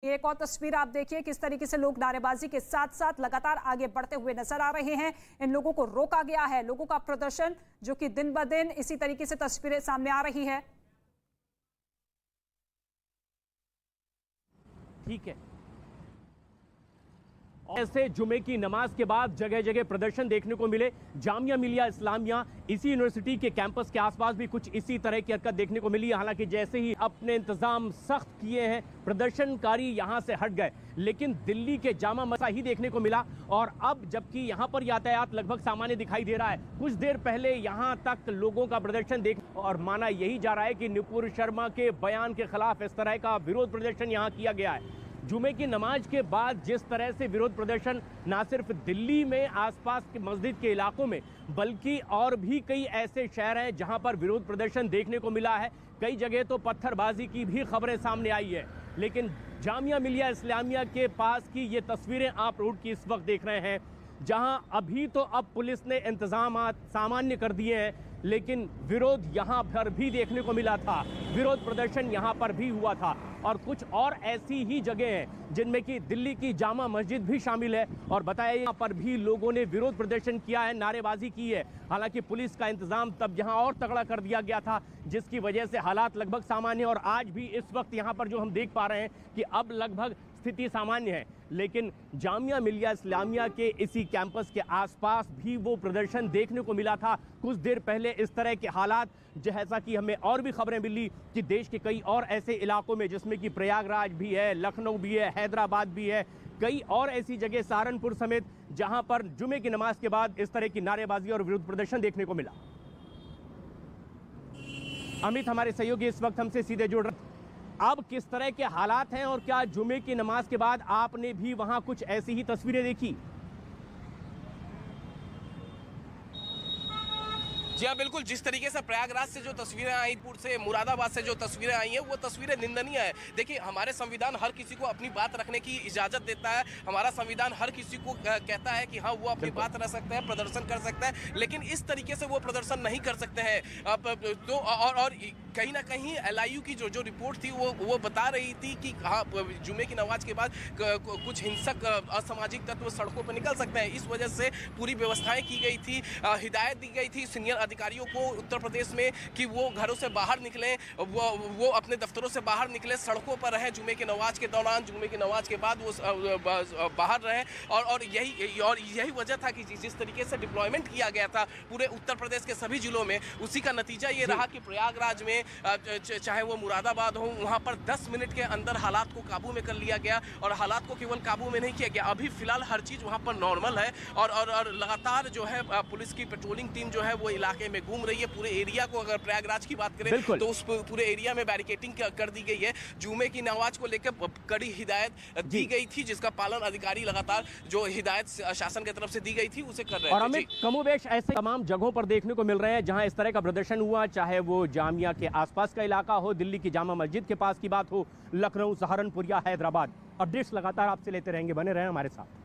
एक और तस्वीर आप देखिए किस तरीके से लोग नारेबाजी के साथ साथ लगातार आगे बढ़ते हुए नजर आ रहे हैं। इन लोगों को रोका गया है। लोगों का प्रदर्शन जो कि दिन ब दिन इसी तरीके से तस्वीरें सामने आ रही है। ठीक है, ऐसे जुमे की नमाज के बाद जगह जगह प्रदर्शन देखने को मिले। जामिया मिलिया इस्लामिया इसी यूनिवर्सिटी के कैंपस के आसपास भी कुछ इसी तरह की हरकत देखने को मिली। हालांकि जैसे ही अपने इंतजाम सख्त किए हैं, प्रदर्शनकारी यहां से हट गए, लेकिन दिल्ली के जामा मस्जिद ही देखने को मिला। और अब जबकि यहां पर यातायात लगभग सामान्य दिखाई दे रहा है, कुछ देर पहले यहां तक लोगों का प्रदर्शन देख और माना यही जा रहा है कि नुपुर शर्मा के बयान के खिलाफ इस तरह का विरोध प्रदर्शन यहां किया गया है। जुमे की नमाज के बाद जिस तरह से विरोध प्रदर्शन ना सिर्फ दिल्ली में आसपास के मस्जिद के इलाकों में, बल्कि और भी कई ऐसे शहर हैं जहां पर विरोध प्रदर्शन देखने को मिला है। कई जगह तो पत्थरबाजी की भी खबरें सामने आई है। लेकिन जामिया मिलिया इस्लामिया के पास की ये तस्वीरें आप रोड की इस वक्त देख रहे हैं, जहां अभी तो अब पुलिस ने इंतजाम सामान्य कर दिए हैं, लेकिन विरोध यहां पर भी देखने को मिला था। विरोध प्रदर्शन यहां पर भी हुआ था और कुछ और ऐसी ही जगह हैं जिनमें कि दिल्ली की जामा मस्जिद भी शामिल है। और बताया यहां पर भी लोगों ने विरोध प्रदर्शन किया है, नारेबाजी की है। हालांकि पुलिस का इंतजाम तब यहां और तगड़ा कर दिया गया था, जिसकी वजह से हालात लगभग सामान्य। और आज भी इस वक्त यहां पर जो हम देख पा रहे हैं कि अब लगभग स्थिति सामान्य है। लेकिन जामिया मिलिया इस्लामिया के इसी कैंपस के आसपास भी वो प्रदर्शन देखने को मिला था कुछ देर पहले। इस तरह के हालात, जैसा कि हमें और भी खबरें मिली कि देश के कई और ऐसे इलाकों में, जिसमें कि प्रयागराज भी है, लखनऊ भी है, हैदराबाद भी है, कई और ऐसी जगह सहारनपुर समेत, जहां पर जुमे की नमाज के बाद इस तरह की नारेबाजी और विरोध प्रदर्शन देखने को मिला। अमित हमारे सहयोगी इस वक्त हमसे सीधे जुड़ रहे। अब किस तरह के हालात हैं और क्या जुमे की नमाज के बाद आपने भी वहां कुछ ऐसी ही तस्वीरें देखी? जी हाँ, बिल्कुल। जिस तरीके से प्रयागराज से जो तस्वीरें आई, पुर से मुरादाबाद से जो तस्वीरें आई हैं, वो तस्वीरें निंदनीय है। देखिए, हमारे संविधान हर किसी को अपनी बात रखने की इजाजत देता है। हमारा संविधान हर किसी को कहता है कि हाँ, वो अपनी बात रख सकता है, प्रदर्शन कर सकता है, लेकिन इस तरीके से वो प्रदर्शन नहीं कर सकते हैं। तो और कहीं ना कहीं LIU की जो रिपोर्ट थी वो बता रही थी कि हाँ, जुमे की नमाज के बाद कुछ हिंसक असामाजिक तत्व सड़कों पर निकल सकते हैं। इस वजह से पूरी व्यवस्थाएं की गई थी, हिदायत दी गई थी सीनियर अधिकारियों को उत्तर प्रदेश में कि वो घरों से बाहर निकलें, वो अपने दफ्तरों से बाहर निकले, सड़कों पर रहें जुमे की नमाज के दौरान, जुमे की नमाज के बाद वो बाहर रहें। और यही वजह था कि जिस तरीके से डिप्लॉयमेंट किया गया था पूरे उत्तर प्रदेश के सभी जिलों में, उसी का नतीजा ये रहा कि प्रयागराज में, चाहे वो मुरादाबाद हो, वहां पर 10 मिनट के अंदर हालात को काबू में कर लिया गया। और हालात को केवल काबू में नहीं किया गया, अभी फिलहाल हर चीज वहां पर नॉर्मल है। और लगातार जो है पुलिस की पेट्रोलिंग टीम जो है वो इलाके में घूम रही है। पूरे एरिया को, अगर प्रयागराज की बात करें तो उस पूरे एरिया में बैरिकेडिंग कर दी गई है। जुमे की नमाज को लेकर कड़ी हिदायत दी गई थी, जिसका पालन अधिकारी लगातार, जो हिदायत शासन की तरफ से दी गई थी, उसे कर रहे थे। और हमें कमोबेश ऐसे तमाम जगहों पर देखने को मिल रहे हैं जहां इस तरह का प्रदर्शन हुआ, चाहे वो जामिया के आसपास का इलाका हो, दिल्ली की जामा मस्जिद के पास की बात हो, लखनऊ, सहारनपुर या हैदराबाद। अपडेट्स लगातार आपसे लेते रहेंगे, बने रहें हमारे साथ।